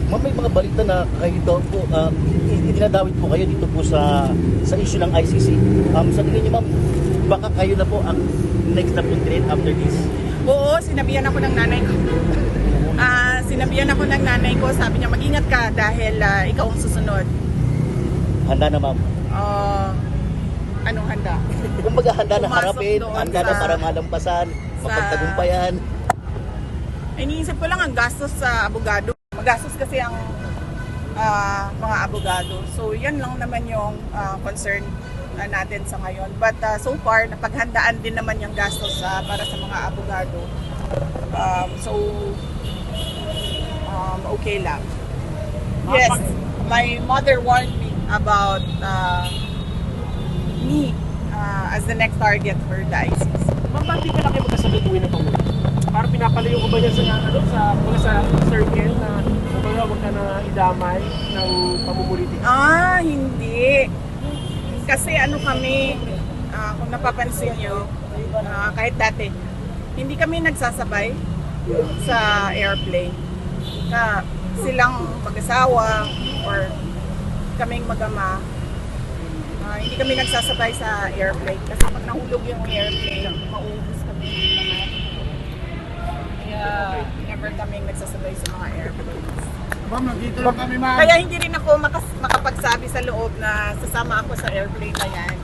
Ma'am, may mga balita na kayo daw po, dinadawit po kayo dito po sa issue ng ICC. Sa tingin niyo, ma'am, baka kayo na po ang next na puntirin after this? Oo, sinabihan ako ng nanay ko. Sinabihan ako ng nanay ko, sabi niya mag-ingat ka dahil ikaw ang susunod. Handa na, ma'am? Anong handa? Kumbaga handa na Pumasok harapin, doon handa na para malampasan, mapagtagumpayan. Iniisip ko lang ang gastos sa abogado. Magastos kasi ang mga abogado. So yan lang naman yung concern natin sa ngayon. But so far, napaghandaan din naman yung gastos para sa mga abogado. Okay lang. Yes, my mother warned me about me as the next target for the ICC. Ma'am, ba't di ka lang kayo magkasalutuin ng Pangulo? Parang pinapalayo ko ba yan sa circle na kumbaga huwag ka na idamay ng pamumulitik? Hindi. Kasi kami, kung napapansin nyo, kahit dati, hindi kami nagsasabay sa airplane. Silang mag-asawa or kaming mag-ama, hindi kami nagsasabay sa airplane. Kasi pag nahulog yung airplane, mauubos kami ng lahat. Kaya never kaming nagsasabay sa mga airplanes. Ma'am, nandito lang kami, ma'am. Kaya hindi rin ako makapagsabi sa loob na sasama ako sa airplane na yan.